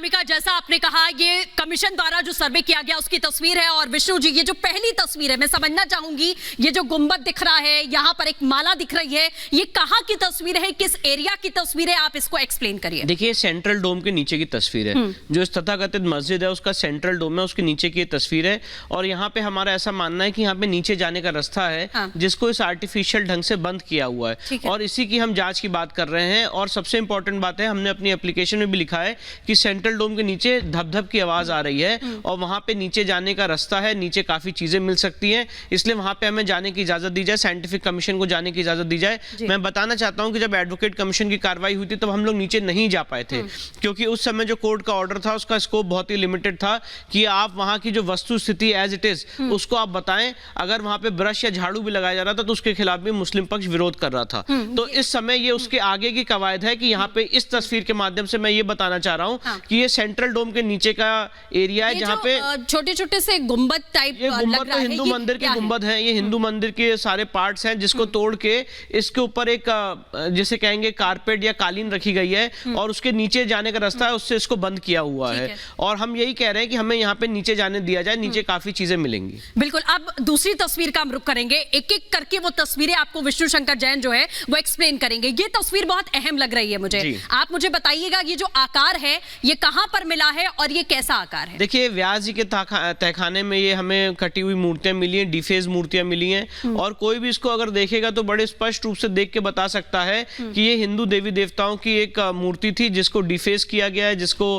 अनामिका, जैसा आपने कहा ये कमीशन द्वारा जो सर्वे किया गया उसकी तस्वीर है, और विष्णु जी ये जो पहली तस्वीर है मैं समझना चाहूंगी, ये जो गुंबद दिख रहा है, यहाँ पर एक माला दिख रही है, ये कहाँ की तस्वीर है, किस एरिया की तस्वीर है, आप इसको एक्सप्लेन करिए। देखिए सेंट्रल डोम के नीचे की तस्वीर है, जो इस तथाकथित मस्जिद है उसका सेंट्रल डोम है, उसके नीचे की तस्वीर है। और यहाँ पे हमारा ऐसा मानना है कि यहाँ पे नीचे जाने का रास्ता है, जिसको इस आर्टिफिशियल ढंग से बंद किया हुआ है, और इसी की हम जांच की बात कर रहे हैं। और सबसे इंपॉर्टेंट बात है, हमने अपनी एप्लीकेशन में भी लिखा है कि सेंट्रल डोम के नीचे धप-धप की आवाज आ रही है, और वहां पे नीचे जाने का रास्ता है, नीचे काफी चीजें मिल सकती हैं, इसलिए वहां पे हमें जाने की इजाजत दी जाए, साइंटिफिक कमीशन को जाने की इजाजत दी जाए। मैं बताना चाहता हूं कि जब एडवोकेट कमीशन की कार्रवाई हुई थी तब हम लोग नीचे नहीं जा पाए थे, क्योंकि उस समय जो कोर्ट का ऑर्डर था उसका स्कोप बहुत ही लिमिटेड था कि आप वहां की जो वस्तु स्थिति एज इट इज उसको आप बताएं। अगर वहां पे ब्रश या झाड़ू भी लगाया जा रहा था तो उसके खिलाफ भी मुस्लिम पक्ष विरोध कर रहा था। तो इस समय ये उसके आगे की कवायद है कि यहाँ पे इस तस्वीर के माध्यम से मैं ये बताना चाह रहा हूँ कि ये सेंट्रल डोम के नीचे का एरिया है, जहाँ पे छोटे-छोटे से गुंबद टाइप ये गुंबद तो हिंदू मंदिर के गुंबद हैं, ये हिंदू मंदिर के सारे पार्ट्स हैं, जिसको तोड़ के इसके ऊपर एक जिसे कहेंगे कारपेट या कालीन रखी गई है, और उसके नीचे जाने का रास्ता है, उससे इसको बंद किया हुआ है। और हम यही कह रहे हैं कि हमें यहाँ पे नीचे जाने दिया जाए, नीचे काफी चीजें मिलेंगी। बिल्कुल। अब दूसरी तस्वीर का हम रुख करेंगे, एक एक करके वो तस्वीरें आपको विष्णु शंकर जैन जो है वो एक्सप्लेन करेंगे। ये तस्वीर बहुत अहम लग रही है मुझे, आप मुझे बताइएगा ये जो आकार है ये कहां पर मिला है और ये कैसा आकार है? देखिए व्यास जी के तहखाने में ये हमें कटी हुई मूर्तियां मिली हैं, डिफेज मूर्तियां मिली हैं, और कोई भी इसको अगर देखेगा तो बड़े स्पष्ट रूप से देख के बता सकता है कि ये हिंदू देवी देवताओं की एक मूर्ति थी, जिसको डिफेज किया गया है, जिसको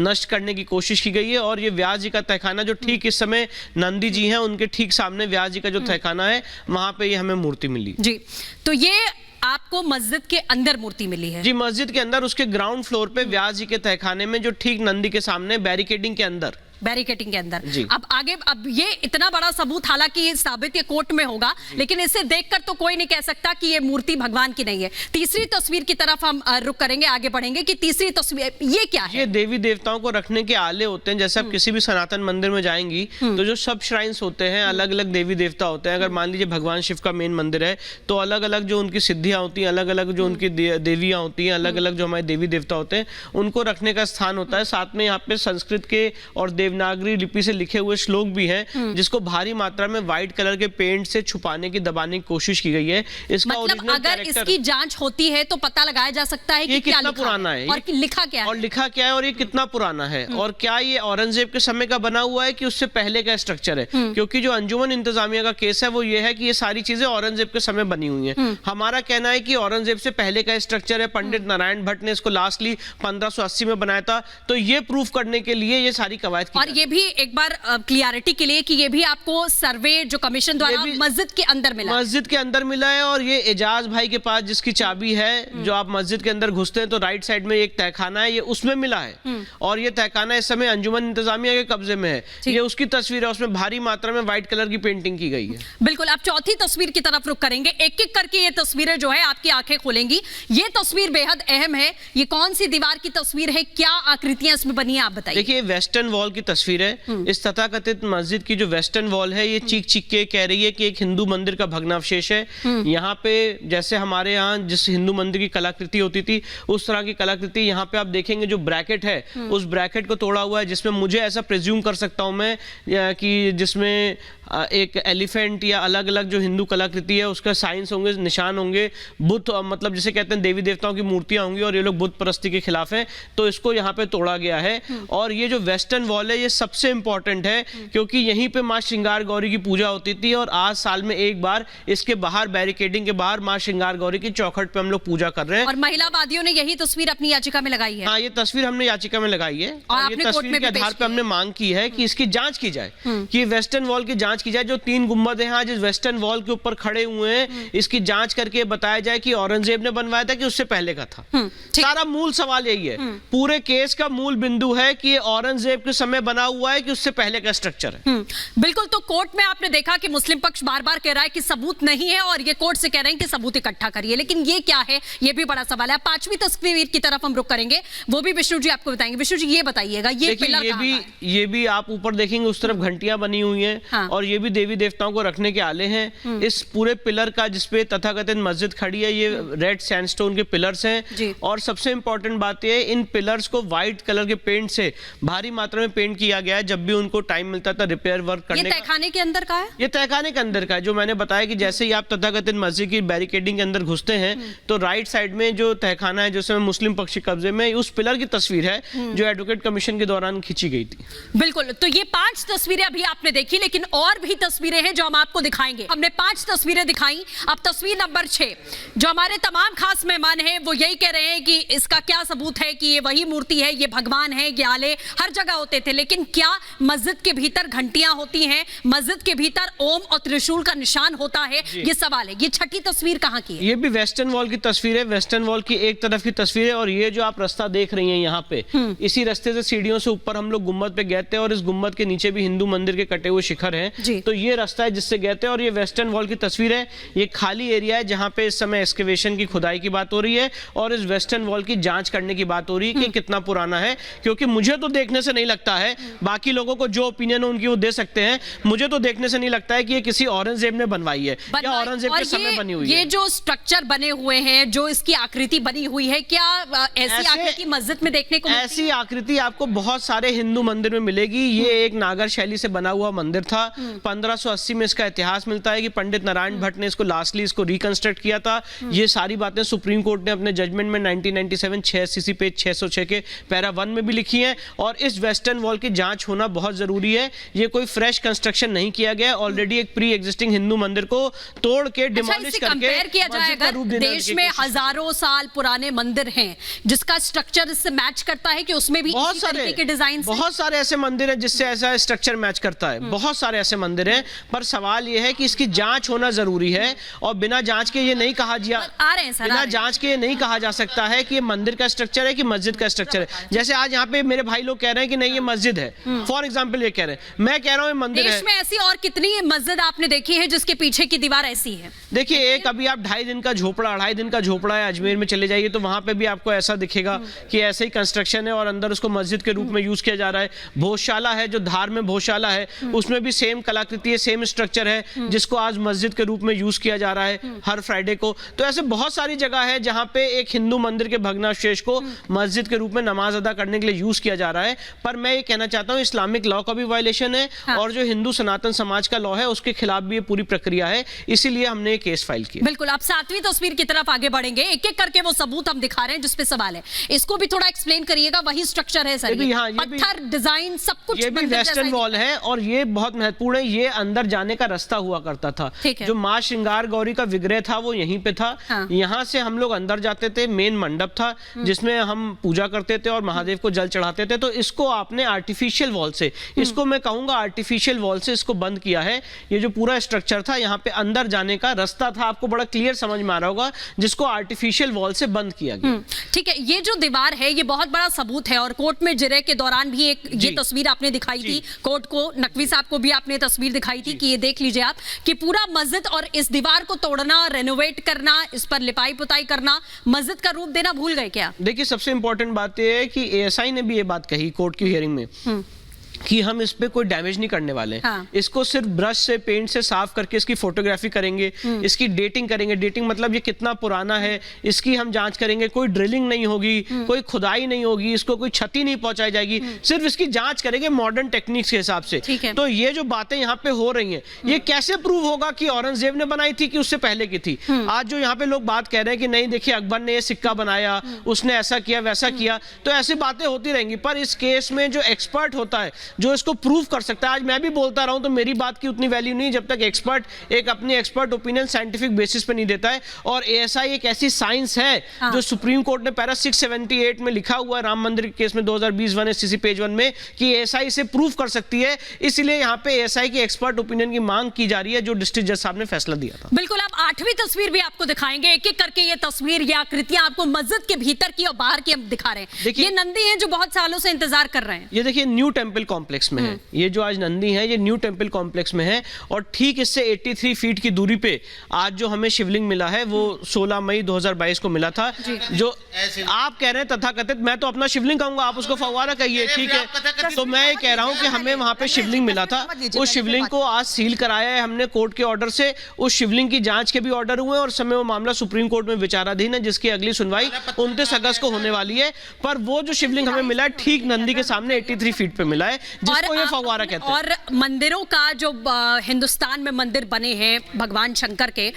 नष्ट करने की कोशिश की गई है। और ये व्यास जी का तहखाना जो ठीक इस समय नंदी जी हैं उनके ठीक सामने व्यास जी का जो तहखाना है, वहां पे ये हमें मूर्ति मिली जी। तो ये आपको मस्जिद के अंदर मूर्ति मिली है? जी, मस्जिद के अंदर उसके ग्राउंड फ्लोर पे व्यास जी के तहखाने में, जो ठीक नंदी के सामने बैरिकेडिंग के अंदर, बैरिकेडिंग के अंदर। अब आगे, अब ये इतना बड़ा सबूत, हालांकि साबित ये कोर्ट में होगा, लेकिन इसे देखकर तो कोई नहीं कह सकता कि ये मूर्ति भगवान की नहीं है। तीसरी तस्वीर की तरफ हम रुक करेंगे, आगे बढ़ेंगे कि तीसरी तस्वीर ये क्या है? ये देवी देवताओं को रखने के आले होते हैं। जैसे आप किसी भी सनातन मंदिर में जाएंगी तो जो सब श्राइन्स होते हैं, अलग अलग देवी देवता होते हैं। अगर मान लीजिए भगवान शिव का मेन मंदिर है तो अलग अलग जो उनकी सिद्धियां होती हैं, अलग अलग जो उनकी देवियां होती हैं, अलग अलग जो हमारे देवी देवता होते हैं, उनको रखने का स्थान होता है। साथ में यहाँ पे संस्कृत के और देवनागरी लिपि से लिखे हुए श्लोक भी हैं, जिसको भारी मात्रा में व्हाइट कलर के पेंट से छुपाने की, दबाने की कोशिश की गई है। इसका मतलब अगर इसकी जांच होती है तो पता लगाया जा सकता है कि कितना पुराना है और लिखा क्या है, और लिखा क्या है, और ये कितना पुराना है, और क्या ये औरंगजेब के समय का बना हुआ है कि उससे पहले का स्ट्रक्चर है। क्योंकि जो अंजुमन इंतजामिया का केस है वो ये है कि ये सारी चीजें औरंगजेब के समय बनी हुई हैं। हमारा कहना है कि औरंगजेब से पहले का स्ट्रक्चर है। पंडित नारायण भट्ट ने इसको लास्टली 1580 में बनाया था। तो ये प्रूफ करने के लिए ये सारी कवायद की। और ये भी एक बार क्लियरिटी के लिए कि ये भी आपको सर्वे जो कमीशन द्वारा मस्जिद के अंदर मिला, मस्जिद के अंदर मिला है। और ये एजाज भाई के पास जिसकी चाबी है, जो आप मस्जिद के अंदर घुसते हैं तो राइट साइड में एक तहखाना है, ये उसमें मिला है। और ये तहखाना इस समय अंजुमन इंतजामिया के कब्जे में है। ये उसकी तस्वीर है, उसमें भारी मात्रा में व्हाइट कलर की पेंटिंग की गई है। बिल्कुल। अब चौथी तस्वीर की तरफ रुख करेंगे, एक एक करके ये तस्वीरें जो है आपकी आंखें खोलेंगी। ये तस्वीर बेहद अहम है। ये कौन सी दीवार की तस्वीर है, क्या आकृतियां इसमें बनी है, आप बताइए। देखिए वेस्टर्न वॉल की तस्वीर है। इस तथाकथित मस्जिद की जो वेस्टर्न वॉल है, ये चीख चीख के कह रही है कि एक हिंदू मंदिर का भग्नावशेष है। यहाँ पे जैसे हमारे यहाँ जिस हिंदू मंदिर की कलाकृति होती थी उस तरह की कलाकृति यहाँ पे आप देखेंगे। जो ब्रैकेट है उस ब्रैकेट को तोड़ा हुआ है, जिसमें मुझे ऐसा प्रिज्यूम कर सकता हूँ मैं कि जिसमें एक एलिफेंट या अलग अलग जो हिंदू कलाकृति है उसका साइंस होंगे, निशान होंगे, बुद्ध मतलब जिसे कहते हैं देवी देवताओं की मूर्तियां होंगी, और ये लोग बुद्ध परस्ती के खिलाफ हैं। तो इसको यहाँ पे तोड़ा गया है। और ये जो वेस्टर्न वॉल है ये सबसे इंपॉर्टेंट है, क्योंकि यहीं पे माँ श्रृंगार गौरी की पूजा होती थी। और आज साल में एक बार इसके बाहर, बैरिकेडिंग के बाहर, माँ श्रृंगार गौरी की चौखट पे हम लोग पूजा कर रहे हैं। और महिलावादियों ने यही तस्वीर अपनी याचिका में लगाई है। हाँ, ये तस्वीर हमने याचिका में लगाई है, और ये तस्वीर के आधार पर हमने मांग की है कि इसकी जांच की जाए, कि वेस्टर्न वॉल की जांच की जाए। जो 3 गुंबद हैं आज इस वेस्टर्न वॉल के ऊपर खड़े हुए हैं, इसकी जांच करके बताया जाए कि औरंगजेब ने बनवाया था कि उससे पहले का था। सारा मूल सवाल यही है। पूरे केस का मूल बिंदु है कि औरंगजेब के समय बना हुआ है कि उससे पहले का स्ट्रक्चर है। बिल्कुल। तो कोर्ट में आपने देखा कि मुस्लिम पक्ष बार बार कह रहा है कि सबूत नहीं है और ये कोर्ट से कह रहे हैं कि सबूत इकट्ठा करिए, लेकिन ये क्या है, ये भी बड़ा सवाल है। पांचवी तस्वीर की तरफ हम रुक करेंगे, वो भी विष्णु जी आपको बताएंगे। विष्णु जी ये बताइएगा, ये पिलर कहां का है? ये भी आप ऊपर देखेंगे उस तरफ घंटियां बनी हुई हैं। हाँ। और ये भी देवी देवताओं को रखने के आले हैं। इस पूरे पिलर का जिसपे तथाकथित मस्जिद खड़ी है, ये रेड सैंडस्टोन के पिलर्स हैं। और सबसे इंपॉर्टेंट बात ये है, इन पिलर्स को व्हाइट कलर के पेंट से भारी मात्रा में पेंट किया गया है। जब भी उनको टाइम मिलता था रिपेयर वर्क करने का। ये तहखाने के अंदर का है? ये तहखाने के अंदर का है। जो मैंने बताया कि जैसे ही आप तथाकथित मस्जिद की बैरिकेडिंग के अंदर घुसते हैं तो राइट साइड में जो तहखाना है, जो समय मुस्लिम पक्षी कब्जे में, उस पिलर की तस्वीर है जो एडवोकेट कमीशन के दौरान खींची गई थी। बिल्कुल। तो ये 5 तस्वीरें अभी आपने देखी, लेकिन और भी तस्वीरें हैं जो हम आपको दिखाएंगे। हमने 5 तस्वीरें दिखाई। अब तस्वीर नंबर 6, जो हमारे तमाम खास मेहमान हैं वो यही कह रहे हैं कि इसका क्या सबूत है कि ये वही मूर्ति है, ये भगवान है, ये आले हर जगह होते थे, लेकिन क्या मस्जिद के भीतर घंटियां होती हैं, मस्जिद के भीतर ओम और त्रिशूल का निशान होता है, ये सवाल है। ये छठी तस्वीर कहां की है? ये भी वेस्टर्न वॉल की तस्वीर है। वेस्टर्न वॉल की एक तरफ की तस्वीर है और ये जो आप रास्ता देख रही हैं यहाँ पे, इसी रास्ते से सीढ़ियों से ऊपर हम लोग गुम्बद पे गए थे और इस गुम्बद के नीचे भी हिंदू मंदिर के कटे हुए शिखर हैं। तो ये रास्ता है जिससे गए थे और ये वेस्टर्न वॉल की तस्वीर है। ये खाली एरिया है जहाँ पे इस समय एक्सकेवेशन की खुदाई की बात हो रही है और इस वेस्टर्न वॉल की जांच करने की बात हो रही है कि कितना पुराना है, क्योंकि मुझे तो देखने से नहीं लगता है, बाकी लोगों को जो ओपिनियन है उनकी वो दे सकते हैं, मुझे तो देखने से नहीं लगता है कि ये किसी औरंगजेब ने बनवाई है या औरंगजेब के समय बनी हुई है। ये जो स्ट्रक्चर बने हुए हैं, जो इसकी आकृति बनी हुई है, क्या ऐसी आकृति मस्जिद में देखने को? ऐसी आकृति आपको बहुत सारे हिंदू मंदिर में मिलेगी। ये एक नागर शैली से बना हुआ मंदिर था। 1580 में इसका इतिहास मिलता है कि पंडित नारायण भट्ट ने इसको लास्टली इसको रिकंस्ट्रक्ट किया था। ये सारी बातें सुप्रीम कोर्ट ने अपने जजमेंट में 1997 6 सीसी पेज 606 के पैरा 1 में भी लिखी है। और इस वेस्टर्न वॉल की जांच होना बहुत जरूरी है। ये कोई फ्रेश कंस्ट्रक्शन नहीं किया गया, ऑलरेडी एक प्री एग्जिस्टिंग हिंदू मंदिर को तोड़ के डिमोलिश करके किया जाएगा। देश में हजारों साल पुराने मंदिर हैं जिसका स्ट्रक्चर इससे मैच करता है कि उसमें भी बहुत सारे के डिजाइन बहुत सारे ऐसे मंदिर हैं जिससे ऐसा स्ट्रक्चर मैच करता है। बहुत सारे ऐसे मंदिर हैं, पर सवाल यह है कि इसकी जांच होना जरूरी है और बिना जांच के ये नहीं कहा बिना जांच के ये नहीं कहा जा सकता है कि ये मंदिर का स्ट्रक्चर है कि मस्जिद का स्ट्रक्चर है। जैसे आज यहाँ पे मेरे भाई लोग कह रहे हैं कि नहीं ये मस्जिद है, फॉर एग्जाम्पल ये कह रहे हैं, मैं कह रहा हूँ ये मंदिर है। देश में ऐसी और कितनी मस्जिद आपने देखी है जिसके पीछे की दीवार ऐसी है? देखिए, एक अभी आप 2.5 दिन का झोपड़ा 2.5 दिन का झोपड़ा है अजमेर में चले जाइए तो वहां पे भी आपको ऐसा दिखेगा कि ऐसे ही कंस्ट्रक्शन है और अंदर उसको मस्जिद के रूप में यूज किया जा रहा है। भोजशाला है, जो धार में भोजशाला है, उसमें भी सेम कलाकृति है, सेम स्ट्रक्चर है जिसको आज मस्जिद के रूप में यूज किया जा रहा है हर फ्राइडे को। तो ऐसे बहुत सारी जगह है जहां पे एक हिंदू मंदिर के भग्नावशेष को मस्जिद के रूप में नमाज अदा करने के लिए यूज किया जा रहा है। पर मैं ये कहना चाहता हूँ इस्लामिक लॉ का भी वायलेशन है और जो हिंदू सनातन समाज का लॉ है उसके खिलाफ भी ये पूरी प्रक्रिया है, इसीलिए हमने ये केस फाइल किया। बिल्कुल। आप 7वीं तस्वीर की तरफ आगे बढ़ेंगे, एक एक करके वो सबूत हम दिखा रहे हैं जिसपे सवाल है। इसको भी थोड़ा एक्सप्लेन करिएगा। वही स्ट्रक्चर है सर, पत्थर डिजाइन सब कुछ, ये भी वेस्टर्न वॉल है और ये बहुत महत्वपूर्ण है। ये अंदर जाने का रास्ता हुआ करता था। जो मां श्रृंगार गौरी का विग्रह था वो यहीं पे था। यहाँ से हम लोग अंदर जाते थे, मेन मंडप था जिसमें हम पूजा करते थे और महादेव को जल चढ़ाते थे। तो इसको आपने आर्टिफिशियल वॉल से, इसको मैं कहूंगा आर्टिफिशियल वॉल से इसको बंद किया है। ये जो पूरा स्ट्रक्चर था यहाँ पे अंदर जाने का रास्ता था, आपको बड़ा क्लियर समझ में आ रहा होगा, जिसको आर्टिफिशियल वॉल से बंद किया गया। ठीक है। ये जो दीवार है ये बहुत बड़ा सबूत है और कोर्ट में जिरह के दौरान भी एक ये तस्वीर आपने दिखाई थी कोर्ट को, नकवी साहब को भी आपने तस्वीर दिखाई थी कि ये देख लीजिए आप कि पूरा मस्जिद और इस दीवार को तोड़ना, रेनोवेट करना, इस पर लिपाई पुताई करना, मस्जिद का रूप देना भूल गए क्या? देखिए, सबसे इंपॉर्टेंट बात यह है कि एएसआई ने भी ये बात कही कोर्ट की हियरिंग में कि हम इस पे कोई डैमेज नहीं करने वाले। इसको सिर्फ ब्रश से, पेंट से साफ करके इसकी फोटोग्राफी करेंगे, इसकी डेटिंग करेंगे। डेटिंग मतलब ये कितना पुराना है इसकी हम जांच करेंगे। कोई ड्रिलिंग नहीं होगी, कोई खुदाई नहीं होगी, इसको कोई क्षति नहीं पहुंचाई जाएगी, सिर्फ इसकी जांच करेंगे मॉडर्न टेक्निक्स के हिसाब से। तो ये जो बातें यहाँ पे हो रही हैं, ये कैसे प्रूव होगा कि औरंगजेब ने बनाई थी कि उससे पहले की थी? आज जो यहाँ पे लोग बात कह रहे हैं कि नहीं देखिए अकबर ने ये सिक्का बनाया, उसने ऐसा किया वैसा किया, तो ऐसी बातें होती रहेंगी। पर इस केस में जो एक्सपर्ट होता है, जो इसको प्रूव कर सकता है, आज मैं भी बोलता रहा हूं तो मेरी बात की उतनी वैल्यू नहीं जब तक एक्सपर्ट एक अपनी एक्सपर्ट ओपिनियन साइंटिफिक बेसिस पे नहीं देता है। और एएसआई एक ऐसी साइंस है जो सुप्रीम कोर्ट ने पैरा 678 में लिखा हुआ है राम मंदिर के केस में 2020 1 पेज 1 में कि एएसआई इसे प्रूव कर सकती है। इसलिए यहाँ पे एएसआई की एक्सपर्ट ओपिनियन की मांग की जा रही है जो डिस्ट्रिक्ट जज साहब ने फैसला दिया था। बिल्कुल। आप 8वीं तस्वीर भी आपको दिखाएंगे, एक एक करके ये तस्वीर, ये आकृतियां आपको मस्जिद के भीतर की और बाहर की हम दिखा रहे हैं। ये नंदी हैं जो बहुत सालों से इंतजार कर रहे हैं। ये देखिए न्यू टेंपल कॉम्प्लेक्स में है। ये जो आज नंदी है ये न्यू टेम्पल कॉम्प्लेक्स में है और ठीक इससे 83 फीट की दूरी पे आज जो हमें शिवलिंग मिला है वो 16 मई 2022 को मिला था। जो आप कह रहे हैं तथाकथित, मैं तो अपना शिवलिंग कहूंगा, आप उसको फव्वारा कहिए, ठीक है। तो मैं ये कह रहा हूं कि हमें वहां पे शिवलिंग मिला था, उस शिवलिंग को आज सील कराया है हमने कोर्ट के ऑर्डर से। उस शिवलिंग की जांच के भी ऑर्डर हुए और समय वो मामला सुप्रीम कोर्ट में विचाराधीन है, जिसकी अगली सुनवाई 29 अगस्त को होने वाली है। पर वो जो शिवलिंग हमें मिला है ठीक नंदी के सामने 83 फीट पे मिला है, जिसको ये फव्वारा कहते हैं। और मंदिरों का जो हिंदुस्तान में मंदिर बने हैं भगवान शंकर के,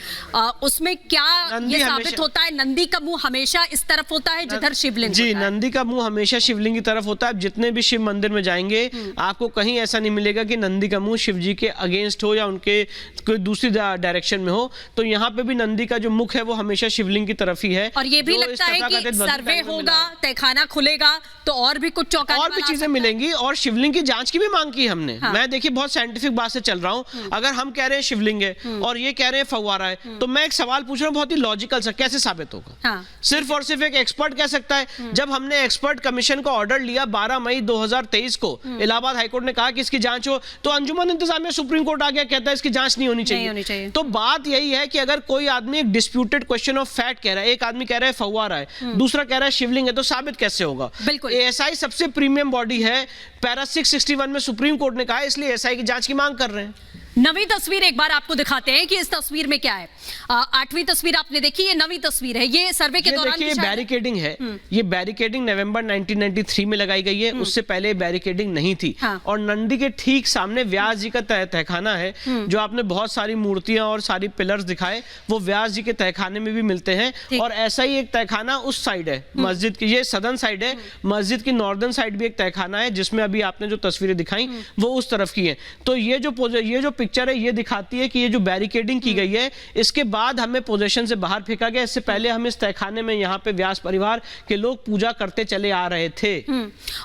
उसमें क्या ये साबित होता है नंदी का मुंह हमेशा इस तरफ होता है जिधर शिवलिंग जी, होता है? नंदी का मुंह हमेशा शिवलिंग की तरफ होता है। जितने भी शिव मंदिर में जाएंगे आपको कहीं ऐसा नहीं मिलेगा कि नंदी का मुंह शिव जी के अगेंस्ट हो या उनके कोई दूसरी डायरेक्शन में हो। तो यहाँ पे भी नंदी का जो मुख है वो हमेशा शिवलिंग की तरफ ही है। और ये भी लगता है कि सर्वे होगा, तहखाना खुलेगा तो और भी कुछ चौंकाने और भी चीजें मिलेंगी और शिवलिंग की जांच की भी मांग की हमने। मैं देखिए बहुत साइंटिफिक बात से चल रहा हूँ। अगर हम कह रहे हैं शिवलिंग है और ये कह रहे हैं फव्वारा है, तो मैं एक सवाल पूछ रहा हूँ बहुत ही लॉजिकल सा, कैसे साबित होगा? सिर्फ और सिर्फ एक एक्सपर्ट कह सकता है। जब हमने एक्सपर्ट कमीशन का ऑर्डर लिया 12 मई 2023 को, इलाहाबाद हाईकोर्ट ने कहा कि इसकी जांच हो, तो अंजुमन इंतजामिया सुप्रीम कोर्ट आ गया, कहता है इसकी जांच नहीं होनी चाहिए। तो बात यही है कि अगर कोई आदमी एक डिस्प्यूटेड क्वेश्चन ऑफ फैक्ट कह रहा है, एक आदमी कह रहा है फव्वारा है, दूसरा कह रहा है शिवलिंग है, तो साबित कैसे होगा? बिल्कुल। एएसआई सबसे प्रीमियम बॉडी है, पैरा 661 में सुप्रीम कोर्ट ने कहा है, इसलिए एएसआई की जांच की मांग कर रहे हैं। नवी तस्वीर एक बार आपको दिखाते हैं कि इस तस्वीर में क्या है। 8वीं तस्वीर आपने देखी, ये नवी तस्वीर है। ये सर्वे के दौरान देखिए बैरिकेडिंग है। ये बैरिकेडिंग नवंबर 1993 में लगाई गई है, उससे पहले बैरिकेडिंग नहीं थी। और नंदी के ठीक सामने व्यास जी का तहखाना है। जो आपने बहुत सारी मूर्तियां और सारी पिलर्स दिखाए वो व्यास जी के तहखाने में भी मिलते हैं। और ऐसा ही एक तहखाना उस साइड है मस्जिद की, ये सदर्न साइड है। मस्जिद की नॉर्दर्न साइड भी एक तहखाना है, जिसमें अभी आपने जो तस्वीरें दिखाई वो उस तरफ की है। तो ये जो पिक्चर है ये दिखाती है कि ये जो बैरिकेडिंग की गई है, इसके बाद हमें पोजीशन से बाहर फेंका गया। इससे पहले हम इस तहखाने में यहाँ पे व्यास परिवार के लोग पूजा करते चले आ रहे थे।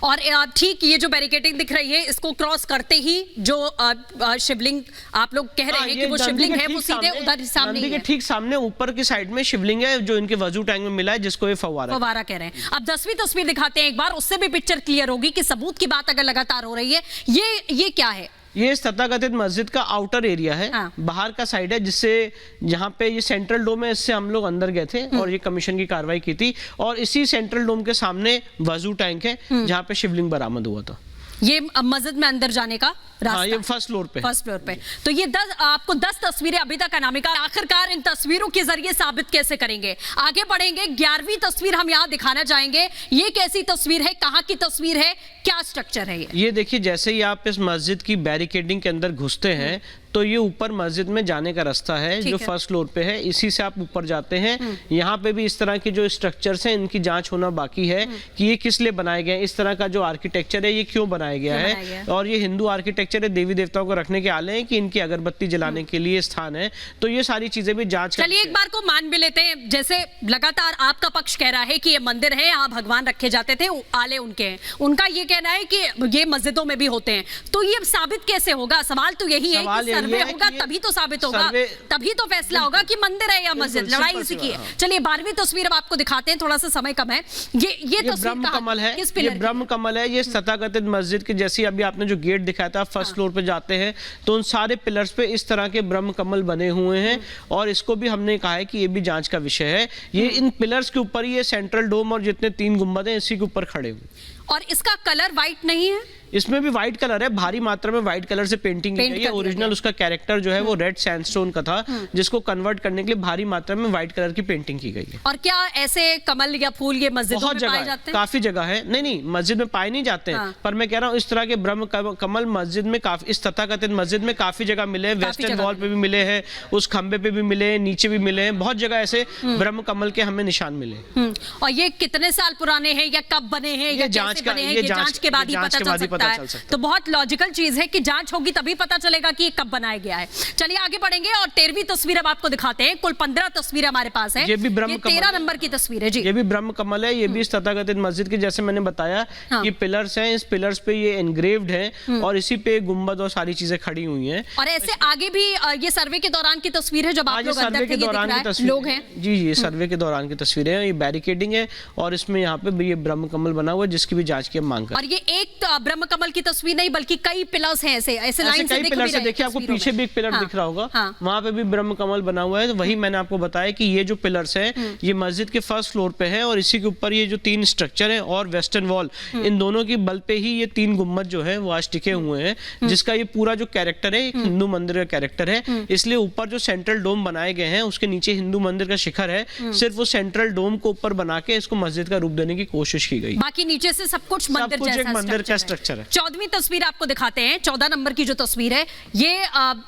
और ठीक ये जो बैरिकेडिंग दिख रही है, इसको क्रॉस करते ही जो शिवलिंग आप लोग कह रहे हैं कि वो शिवलिंग है, वो सीधे उधर सामने नंदी के ठीक सामने ऊपर की साइड में शिवलिंग है, जो इनके वजू टैंक में मिला है, जिसको ये फव्वारा कह रहे हैं। अब 10वीं तस्वीर दिखाते हैं एक बार, उससे भी पिक्चर क्लियर होगी कि सबूत की बात अगर लगातार हो रही है। ये क्या है? ये इस तथाकथित मस्जिद का आउटर एरिया है। बाहर का साइड है, जिससे जहाँ पे ये सेंट्रल डोम है, इससे हम लोग अंदर गए थे और ये कमीशन की कार्रवाई की थी। और इसी सेंट्रल डोम के सामने वजू टैंक है, जहाँ पे शिवलिंग बरामद हुआ था। ये मस्जिद में अंदर जाने का रास्ता। ये फर्स्ट फ्लोर पे। तो ये आपको 10 तस्वीरें अभी तक अनामिका, आखिरकार इन तस्वीरों के जरिए साबित कैसे करेंगे? आगे बढ़ेंगे, 11वीं तस्वीर हम यहाँ दिखाना चाहेंगे। ये कैसी तस्वीर है, कहाँ की तस्वीर है, क्या स्ट्रक्चर है ये देखिए, जैसे ही आप इस मस्जिद की बैरिकेडिंग के अंदर घुसते हैं तो ये ऊपर मस्जिद में जाने का रास्ता है, जो फर्स्ट फ्लोर पे है। इसी से आप ऊपर जाते हैं। यहाँ पे भी इस तरह के जो स्ट्रक्चर्स हैं इनकी जांच होना बाकी है कि ये किस लिए बनाए गए, इस तरह का जो आर्किटेक्चर है ये क्यों बनाया गया है। और ये हिंदू आर्किटेक्चर है, देवी देवताओं को रखने के आले हैं कि इनकी अगरबत्ती जलाने के लिए स्थान है। तो ये सारी चीजें भी जांच। चलिए एक बार को मान भी लेते हैं, जैसे लगातार आपका पक्ष कह रहा है कि ये मंदिर है, यहाँ भगवान रखे जाते थे, आले उनके हैं, उनका ये कहना है कि ये मस्जिदों में भी होते हैं। तो ये साबित कैसे होगा? सवाल तो यही है कि सर्वे होगा तभी तो साबित होगा, तभी तो फैसला होगा कि मंदिर है या मस्जिद। लड़ाई इसी की है। चलिए 12वीं तस्वीर अब आपको दिखाते हैं, थोड़ा सा समय कम है। ये ब्रह्म कमल है, ये ब्रह्म कमल है। ये तथाकथित मस्जिद के जैसे अभी आपने जो गेट दिखाया था, फर्स्ट फ्लोर पे जाते हैं तो उन सारे पिलर्स पे इस तरह के ब्रह्म कमल बने हुए हैं। और इसको भी हमने कहा है कि ये भी जांच का विषय है। ये इन पिलर्स के ऊपर ही ये सेंट्रल डोम और जितने 3 गुंबद हैं इसी के ऊपर खड़े हुए। और इसका कलर व्हाइट नहीं है, इसमें भी व्हाइट कलर है, भारी मात्रा में व्हाइट कलर से पेंटिंग की गई है। ओरिजिनल उसका कैरेक्टर जो है वो रेड सैंडस्टोन का था, जिसको कन्वर्ट करने के लिए भारी मात्रा में व्हाइट कलर की पेंटिंग की गई है। और क्या ऐसे कमल या फूल ये मस्जिदों में पाए जाते हैं? काफी जगह है। नहीं, मस्जिद में पाए नहीं जाते हैं। पर मैं कह रहा हूँ इस तरह के ब्रह्म कमल मस्जिद में काफी, इस तथाकथित मस्जिद में काफी जगह मिले हैं। वेस्टर्न वॉल पे भी मिले हैं, उस खंबे पे भी मिले हैं, नीचे भी मिले हैं। बहुत जगह ऐसे ब्रह्म कमल के हमें निशान मिले। और ये कितने साल पुराने हैं या कब बने हैं या जांच के बाद ही पता चल सकता है। तो बहुत लॉजिकल चीज है कि जांच होगी तभी पता चलेगा कि ये कब बनाया गया है। चलिए आगे बढ़ेंगे और 13वीं तस्वीर अब आपको दिखाते हैं। कुल 15 तस्वीरें हमारे पास है। ये भी ब्रह्म कमल, 13 नंबर की तस्वीर है जी। ये भी ब्रह्म कमल है। ये भी इस तथाकथित मस्जिद के जैसे मैंने बताया कि पिलर्स हैं, इस पिलर्स पे ये एनग्रेव्ड हैं और इसी पे गुंबद और सारी चीजें खड़ी हुई हैं। और ऐसे आगे भी ये सर्वे के दौरान की तस्वीर है जब आप लोग अंदर थे, ये दिख रहा है लोग हैं। जी, सर्वे के दौरान की तस्वीरें हैं। ये बैरिकेडिंग है और इसमें यहाँ पे ये ब्रह्म कमल बना हुआ है, जिसकी भी जांच की मांग कर। और ये एक ब्रह्म कमल की तस्वीर नहीं बल्कि कई पिलर्स हैं, ऐसे लाइन से कई दिख पिलर भी से रहे देखिए, आपको तस्वीरों पीछे में। भी एक पिलर हाँ, दिख रहा होगा, हाँ। वहां पे भी ब्रह्म कमल बना हुआ है। तो वही मैंने आपको बताया कि ये जो पिलर्स हैं ये मस्जिद के फर्स्ट फ्लोर पे है और इसी के ऊपर ये जो 3 स्ट्रक्चर है और वेस्टर्न वॉल, इन दोनों की बल पे ही ये 3 गुम्बद जो है वो आज टिके हुए हैं, जिसका ये पूरा जो कैरेक्टर है एक हिंदू मंदिर का कैरेक्टर है। इसलिए ऊपर जो सेंट्रल डोम बनाए गए हैं उसके नीचे हिंदू मंदिर का शिखर है, सिर्फ वो सेंट्रल डोम को ऊपर बना के इसको मस्जिद का रूप देने की कोशिश की गई। बाकी नीचे से सब कुछ मंदिर कुछ एक जैसा मंदिर का स्ट्रक्चर स्ट्रक्चर है। 14वीं तस्वीर आपको दिखाते हैं, 14 नंबर की जो तस्वीर है ये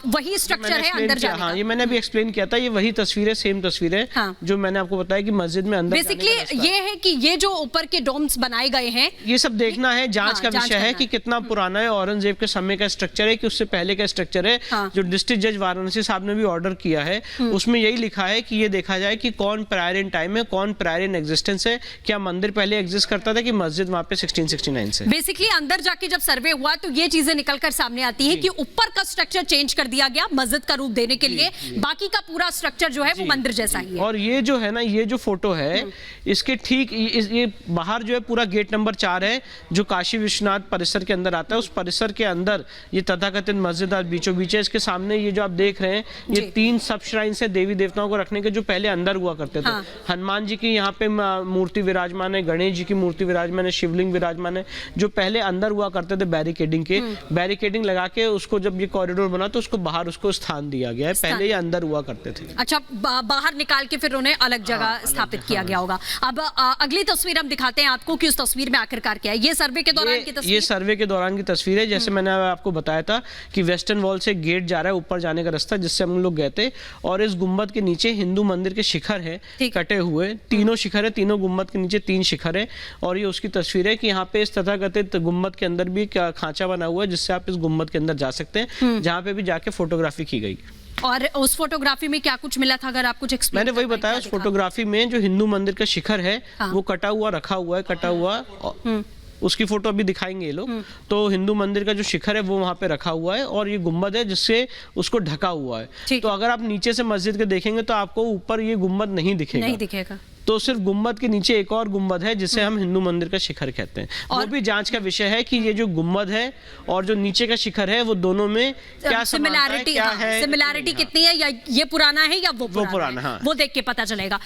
वही स्ट्रक्चर है अंदर जाने हाँ, का। ये मैंने अभी एक्सप्लेन किया था, ये वही तस्वीर है, सेम तस्वीर है हाँ। जो मैंने आपको बताया कि मस्जिद में अंदर जाने का रास्ता बेसिकली है। ये है कि ये जो ऊपर के डोम्स बनाए गए हैं ये सब देखना है, जांच हाँ, का जांच विषय है करना कि कितना पुराना है, औरंगजेब के समय का स्ट्रक्चर है कि उससे पहले का स्ट्रक्चर है। हाँ। जो डिस्ट्रिक्ट जज वाराणसी साहब ने भी ऑर्डर किया है उसमें यही लिखा है कि ये देखा जाए कि कौन प्रायर इन टाइम है, कौन प्रायर इन एग्जिस्टेंस है, क्या मंदिर पहले एग्जिस्ट करता था कि मस्जिद वहां पे 1669 से। बेसिकली अंदर जाके जब सर्वे हुआ तो ये चीजें निकलकर सामने आती है कि ऊपर का स्ट्रक्चर चेंज कर दिया गया मस्जिद का रूप देने के लिए, बाकी का पूरा स्ट्रक्चर जो है वो मंदिर जैसा ही है। और ये जो है ना, ये जो फोटो है इसके ठीक ये बाहर जो है पूरा गेट नंबर 4 है जो काशी विश्वनाथ परिसर के अंदर आता है। उस परिसर के अंदर ये तथाकथित मस्जिद आज बीचों बीच है। इसके सामने ये जो आप देख रहे हैं ये 3 सब श्राइन्स है देवी देवताओं को रखने के, जो पहले अंदर हुआ करते थे। हाँ। हनुमान जी की यहाँ पे मूर्ति विराजमान है, गणेश जी की मूर्ति विराजमान है, शिवलिंग विराजमान है, जो पहले अंदर हुआ करते थे बैरिकेडिंग के। बैरिकेडिंग लगा के उसको जब ये कॉरिडोर बना तो उसको बाहर उसको स्थान दिया गया है, पहले ये अंदर हुआ करते थे। अच्छा, बाहर निकाल के फिर उन्हें अलग जगह स्थापित किया गया होगा। अब अगली तस्वीर हम दिखाते हैं आपको कि उस तस्वीर में आखिरकार क्या है। ये सर्वे के दौरान की ये तस्वीर, सर्वे के दौरान की तस्वीर है। जैसे मैंने आपको बताया था कि वेस्टर्न वॉल से गेट जा रहा है, ऊपर जाने का रास्ता जिससे हम लोग गए थे, और इस गुम्बद के नीचे हिंदू मंदिर के शिखर है कटे हुए, तीनों शिखर है, तीनों गुम्बद के नीचे 3 शिखर है। और ये उसकी तस्वीर है कि यहाँ पे इस तथाकथित गुम्बद के अंदर भी खांचा बना हुआ है जिससे आप इस गुम्बद के अंदर जा सकते हैं, जहाँ पे भी जाके फोटोग्राफी की गई। और उस फोटोग्राफी में क्या कुछ मिला था, अगर आप कुछ एक्सप्लेन मैंने वही बताया, उस फोटोग्राफी में जो हिंदू मंदिर का शिखर है वो कटा हुआ रखा हुआ है, कटा हुआ। उसकी फोटो अभी दिखाएंगे ये लोग। तो हिंदू मंदिर का जो शिखर है वो वहां पे रखा हुआ है और ये गुम्बद है जिससे उसको ढका हुआ है। तो अगर आप नीचे से मस्जिद के देखेंगे तो आपको ऊपर ये गुम्बद नहीं दिखेगा। तो सिर्फ गुम्बद के नीचे एक और गुम्बद है जिसे हम हिंदू मंदिर का शिखर कहते हैं। वो भी जांच का विषय है कि ये जो गुम्बद है और जो नीचे का शिखर है वो दोनों में क्या सिमिलैरिटी, क्या है, सिमिलैरिटी कितनी है, या ये पुराना है या वो पुराना है, हाँ। वो देख के पता चलेगा।